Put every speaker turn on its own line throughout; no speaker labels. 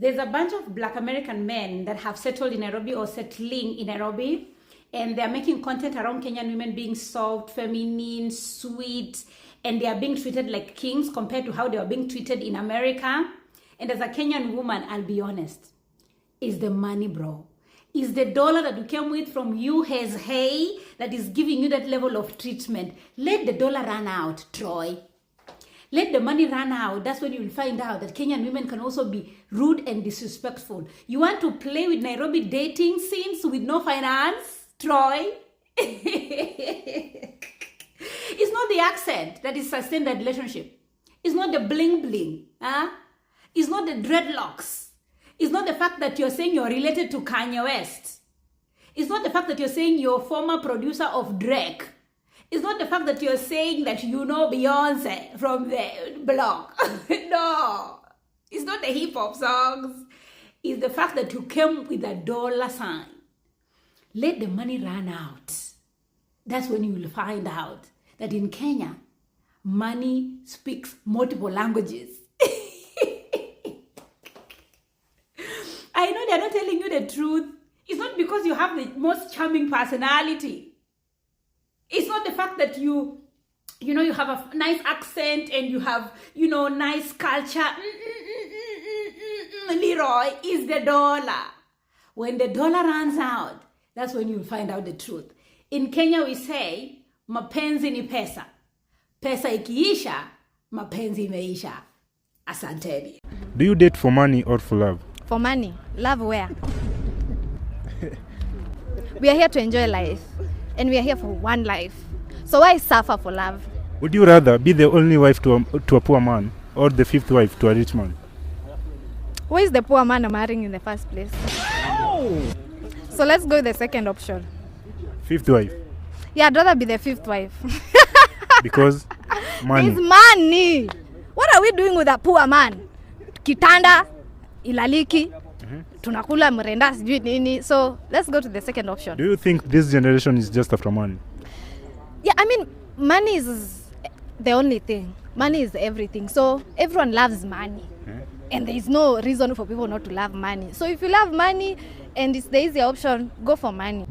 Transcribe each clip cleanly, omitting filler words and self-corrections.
There's a bunch of Black American men that have settled in Nairobi or settling in Nairobi, and they're making content around Kenyan women being soft, feminine, sweet, and they are being treated like kings compared to how they are being treated in America. And as a Kenyan woman, I'll be honest, is the money, bro. Is the dollar that you came with from US Hey that is giving you that level of treatment. Let the dollar run out, Troy. Let the money run out. That's when you will find out that Kenyan women can also be rude and disrespectful. You want to play with Nairobi dating scenes with no finance, Troy? It's not the accent that is sustained that relationship. It's not the bling bling. Huh? It's not the dreadlocks. It's not the fact that you're saying you're related to Kanye West. It's not the fact that you're saying you're former producer of Drake. It's not the fact that you're saying that you know Beyonce from the blog. No. It's not the hip hop songs. It's the fact that you came with a dollar sign. Let the money run out. That's when you will find out that in Kenya, money speaks multiple languages. I know they're not telling you the truth. It's not because you have the most charming personality. It's not the fact that you have a nice accent and you have, nice culture. Leroy, is the dollar. When the dollar runs out, that's when you'll find out the truth. In Kenya, we say, mapenzi ni pesa. Pesa ikiisha, mapenzi imeisha. Asanteni.
Do you date for money or for love?
For money. Love where? We are here to enjoy life. And we are here for one life. So why suffer for love?
Would you rather be the only wife to a poor man or the fifth wife to a rich man?
Who is the poor man I'm marrying in the first place? Oh! So let's go with the second option.
Fifth wife?
Yeah, I'd rather be the fifth wife.
Because money.
It's money. What are we doing with a poor man? Kitanda, ilaliki, tunakula mrenda sijui nini. So let's go to the second option.
Do you think this generation is just after money?
Yeah, I mean, money is the only thing. Money is everything. So everyone loves money. And there is no reason for people not to love money. So if you love money and it's the easier option, go for money.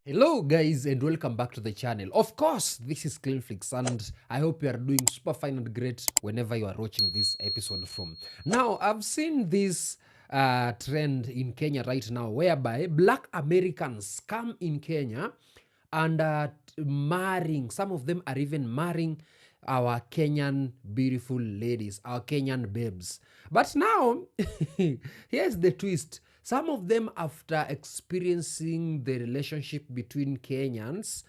Hello guys and welcome back to the channel. Of course, this is Cleanflix and I hope you are doing super fine and great whenever you are watching this episode from. Now, I've seen this trend in Kenya right now whereby Black Americans come in Kenya and marrying, some of them are even marrying our Kenyan beautiful ladies, our Kenyan babes. But now, here's the twist. Some of them, after experiencing the relationship between Kenyans,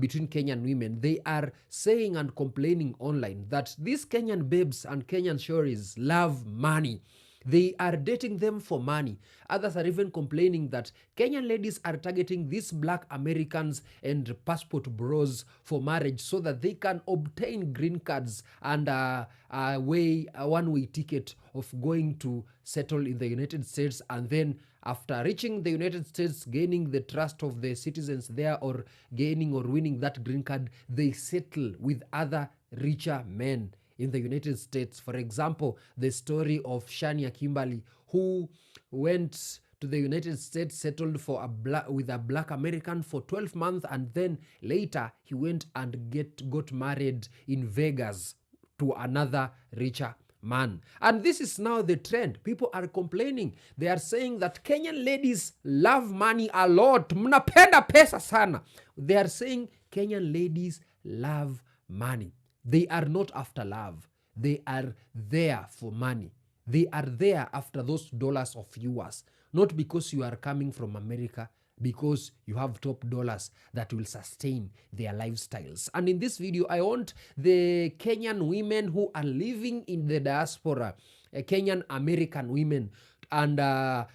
between Kenyan women, they are saying and complaining online that these Kenyan babes and Kenyan shories love money. They are dating them for money. Others are even complaining that Kenyan ladies are targeting these Black Americans and passport bros for marriage so that they can obtain green cards and a one-way ticket of going to settle in the United States, and then after reaching the United States, gaining the trust of the citizens there or gaining or winning that green card, they settle with other richer men in the United States. For example, the story of Shania Kimberly, who went to the United States, settled for with a Black American for 12 months, and then later he went and got married in Vegas to another richer man. And this is now the trend. People are complaining. They are saying that Kenyan ladies love money a lot. Mnapenda pesa sana. They are saying Kenyan ladies love money. They are not after love. They are there for money. They are there after those dollars of yours. Not because you are coming from America, because you have top dollars that will sustain their lifestyles. And in this video, I want the Kenyan women who are living in the diaspora, Kenyan American women, and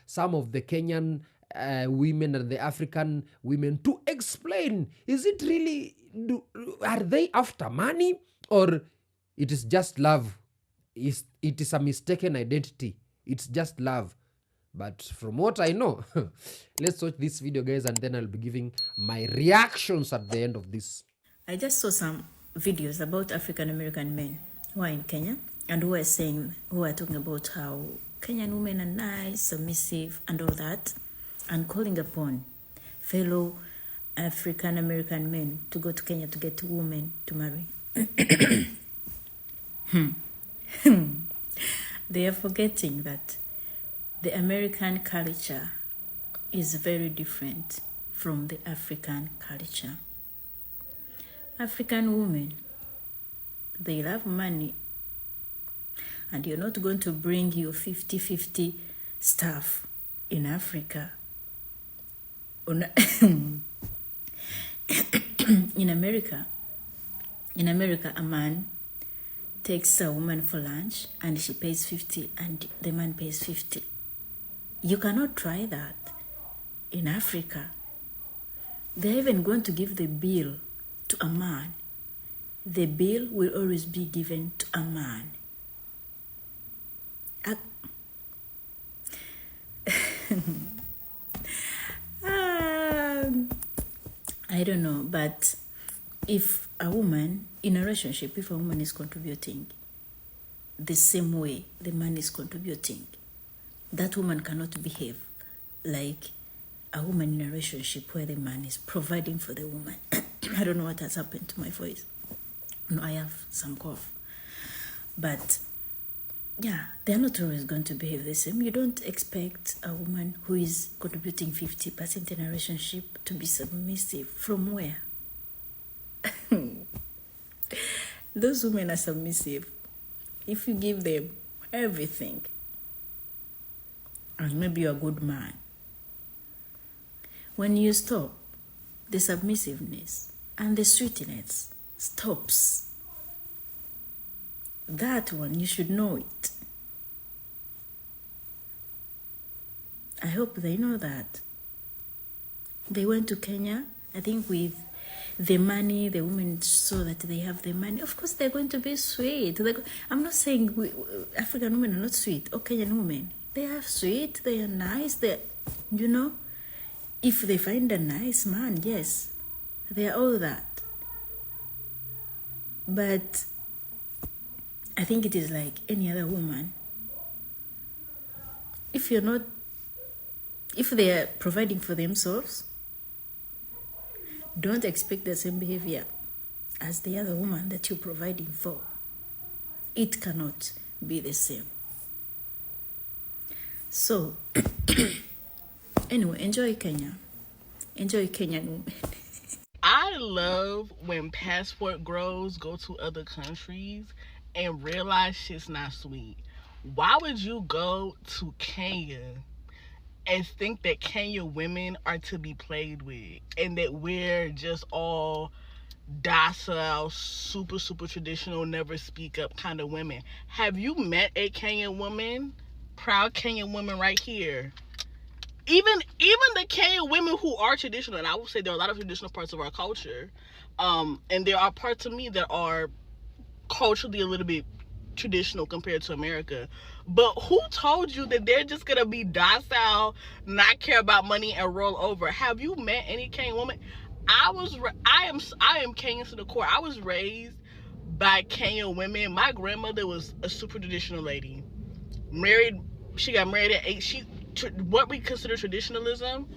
some of the Kenyan women and the African women to explain, is it really, are they after money or it is just love? It is a mistaken identity. It's just love. But from what I know, let's watch this video, guys, and then I'll be giving my reactions at the end of this.
I just saw some videos about African American men who are in Kenya, and who are talking about how Kenyan women are nice, submissive, and all that, and calling upon fellow African American men to go to Kenya to get women to marry. They are forgetting that the American culture is very different from the African culture. African women, they love money, and you're not going to bring your 50-50 stuff in Africa. In America, a man takes a woman for lunch and she pays 50 and the man pays 50. You cannot try that in Africa. They're even going to give the bill to a man. The bill will always be given to a man. I don't know, but if a woman in a relationship, if a woman is contributing the same way the man is contributing, that woman cannot behave like a woman in a relationship where the man is providing for the woman. I don't know what has happened to my voice. No, I have some cough. But yeah, they're not always going to behave the same. You don't expect a woman who is contributing 50% in a relationship to be submissive. From where? Those women are submissive if you give them everything. And maybe you're a good man. When you stop, the submissiveness and the sweetness stops. That one, you should know it. I hope they know that. They went to Kenya, I think with the money, the women saw that they have the money. Of course, they're going to be sweet. I'm not saying African women are not sweet, or Kenyan women. They are sweet, they are nice, if they find a nice man, yes, they are all that. But I think it is like any other woman. If they are providing for themselves, don't expect the same behavior as the other woman that you're providing for. It cannot be the same. So, anyway, enjoy Kenya. Enjoy Kenyan women.
I love when passport girls go to other countries and realize shit's not sweet. Why would you go to Kenya and think that Kenyan women are to be played with and that we're just all docile, super traditional, never speak up kind of women? Have you met a Kenyan woman? Proud Kenyan woman right here. Even the Kenyan women who are traditional, and I will say there are a lot of traditional parts of our culture, and there are parts of me that are culturally a little bit traditional compared to America. But who told you that they're just gonna be docile, not care about money, and roll over? Have you met any Kenyan woman? I am Kenyan to the core. I was raised by Kenyan women. My grandmother was a super traditional lady. She got married at 8. What we consider traditionalism,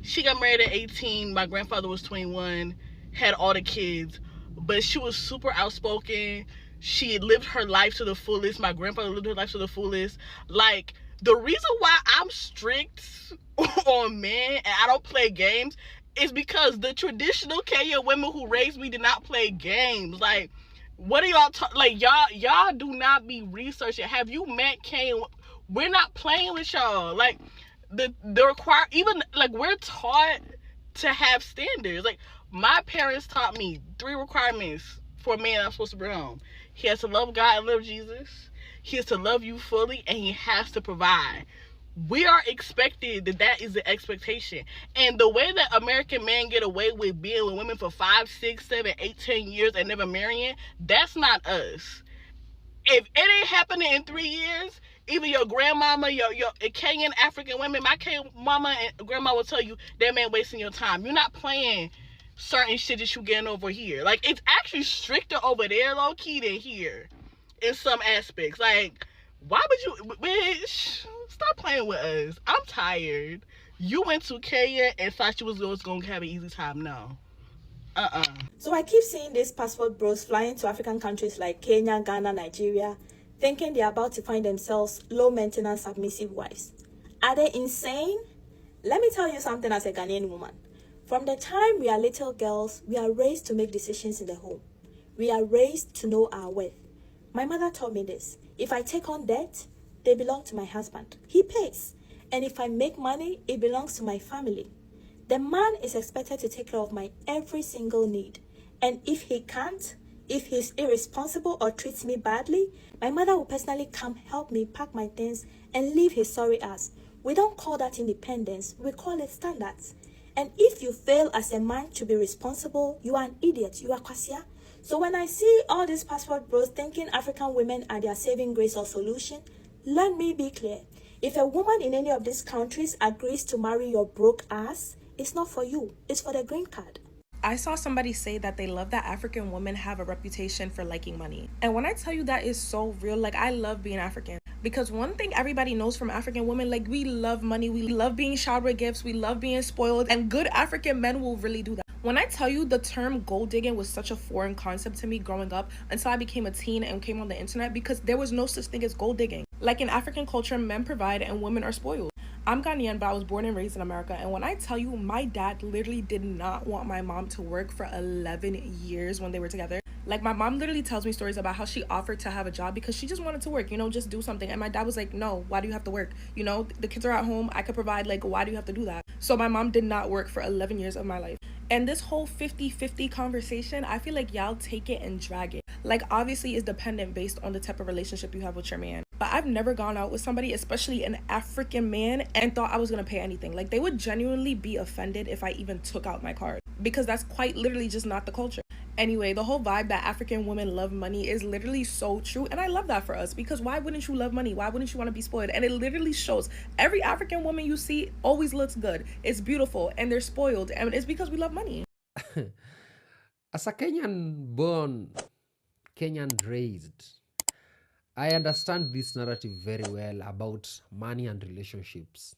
she got married at 18. My grandfather was 21, had all the kids, but she was super outspoken. She lived her life to the fullest. My grandfather lived her life to the fullest. Like, the reason why I'm strict on men and I don't play games is because the traditional Kenyan women who raised me did not play games. Like, what are y'all y'all do not be researching. Have you met Kenyan? We're not playing with y'all. Like, the require, even like, we're taught to have standards. Like, my parents taught me 3 requirements for a man I'm supposed to bring home. He has to love God and love Jesus. He has to love you fully, and he has to provide. We are expected that is the expectation. And the way that American men get away with being with women for 5, 6, 7, 8, 10 years and never marrying, that's not us. If it ain't happening in 3 years, either your grandmama, your Kenyan African women, my Kenyan mama and grandma will tell you, that man wasting your time. You're not playing certain shit that you getting over here. Like, it's actually stricter over there, low key, than here. in some aspects. Like, why would you, bitch? Stop playing with us. I'm tired. You went to Kenya and thought you was gonna have an easy time. No.
So I keep seeing these passport bros flying to African countries like Kenya, Ghana, Nigeria, thinking they're about to find themselves low maintenance submissive wives. Are they insane? Let me tell you something as a Ghanaian woman. From the time we are little girls, we are raised to make decisions in the home. We are raised to know our worth. My mother taught me this. If I take on debt, they belong to my husband. He pays. And if I make money, it belongs to my family. The man is expected to take care of my every single need. And if he can't, if he's irresponsible or treats me badly, my mother will personally come help me pack my things and leave his sorry ass. We don't call that independence, we call it standards. And if you fail as a man to be responsible, you are an idiot, you are kwasia. So when I see all these passport bros thinking African women are their saving grace or solution, let me be clear. If a woman in any of these countries agrees to marry your broke ass, it's not for you, it's for the green card.
I saw somebody say that they love that African women have a reputation for liking money. And when I tell you that is so real, like I love being African. Because one thing everybody knows from African women, like we love money, we love being showered with gifts, we love being spoiled, and good African men will really do that. When I tell you the term gold digging was such a foreign concept to me growing up until I became a teen and came on the internet, because there was no such thing as gold digging. Like in African culture, men provide and women are spoiled. I'm Ghanaian, but I was born and raised in America. And when I tell you, my dad literally did not want my mom to work for 11 years when they were together. Like my mom literally tells me stories about how she offered to have a job because she just wanted to work, just do something. And my dad was like, no, why do you have to work? The kids are at home. I could provide, like, why do you have to do that? So my mom did not work for 11 years of my life. And this whole 50-50 conversation, I feel like y'all take it and drag it. Like, obviously, it's dependent based on the type of relationship you have with your man. But I've never gone out with somebody, especially an African man, and thought I was going to pay anything. Like, they would genuinely be offended if I even took out my card. Because that's quite literally just not the culture. Anyway, the whole vibe that African women love money is literally so true. And I love that for us. Because why wouldn't you love money? Why wouldn't you want to be spoiled? And it literally shows. Every African woman you see always looks good. It's beautiful. And they're spoiled. And it's because we love money.
As a Kenyan born, Kenyan raised, I understand this narrative very well about money and relationships.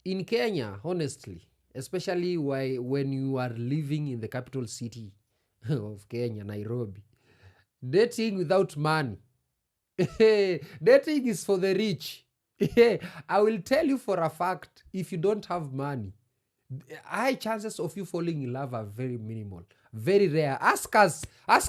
In Kenya, honestly, especially when you are living in the capital city of Kenya, Nairobi, dating without money, dating is for the rich. I will tell you for a fact, if you don't have money, high chances of you falling in love are very minimal, very rare. Ask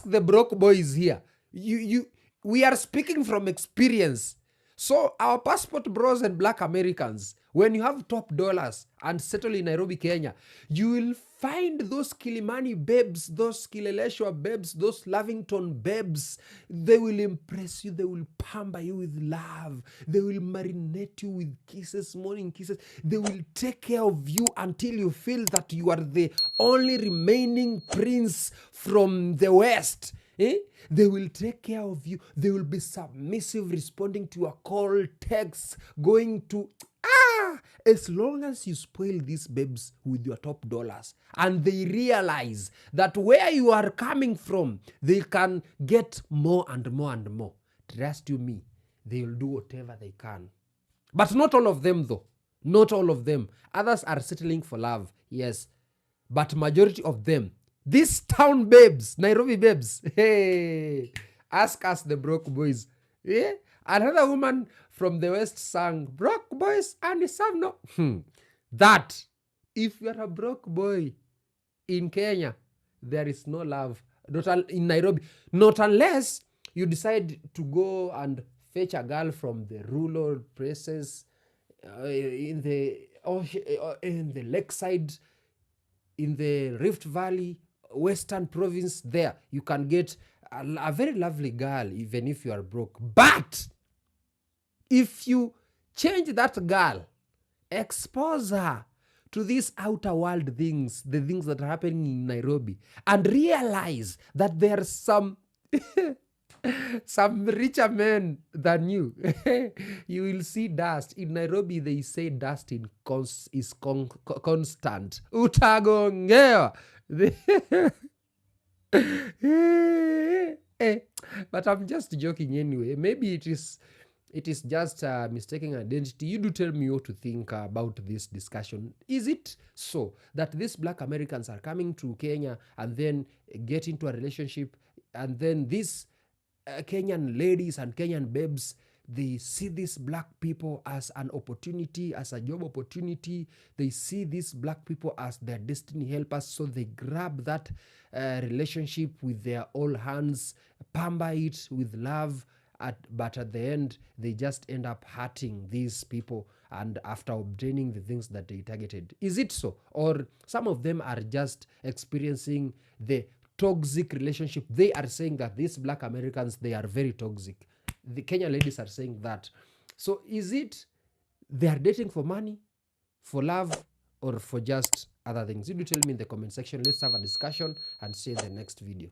the broke boys here. We are speaking from experience. So our passport bros and black Americans, when you have top dollars and settle in Nairobi, Kenya, you will find those Kilimani babes, those Kileleshwa babes, those Lavington babes. They will impress you. They will pamper you with love. They will marinate you with kisses, morning kisses. They will take care of you until you feel that you are the only remaining prince from the West. They will take care of you. They will be submissive, responding to your call, texts, going to... As long as you spoil these babes with your top dollars and they realize that where you are coming from, they can get more and more and more. Trust you me, they will do whatever they can. But not all of them though. Not all of them. Others are settling for love, yes. But majority of them, these town babes, Nairobi babes, hey, ask us the broke boys. Yeah? Another woman from the West sang, broke boys and some no. That, if you're a broke boy in Kenya, there is no love. Not in Nairobi. Not unless you decide to go and fetch a girl from the rural places in the lakeside, in the Rift Valley, Western province. There, you can get a very lovely girl, even if you are broke. But if you change that girl, expose her to these outer world things, the things that are happening in Nairobi, and realize that there are some richer men than you, you will see dust. In Nairobi, they say dust is constant. Utagongewa. Eh, but I'm just joking anyway. Maybe it is just mistaking identity. You do tell me what to think about this discussion. Is it so that these black Americans are coming to Kenya and then get into a relationship, and then these Kenyan ladies and Kenyan babes, they see these black people as an opportunity, as a job opportunity. They see these black people as their destiny helpers, so they grab that relationship with their all hands, pamper it with love, but at the end they just end up hurting these people and after obtaining the things that they targeted. Is it so, or some of them are just experiencing the toxic relationship? They are saying that these black Americans, they are very toxic. The Kenya ladies are saying that. So is it they are dating for money, for love, or for just other things? You do tell me in the comment section. Let's have a discussion and see you in the next video.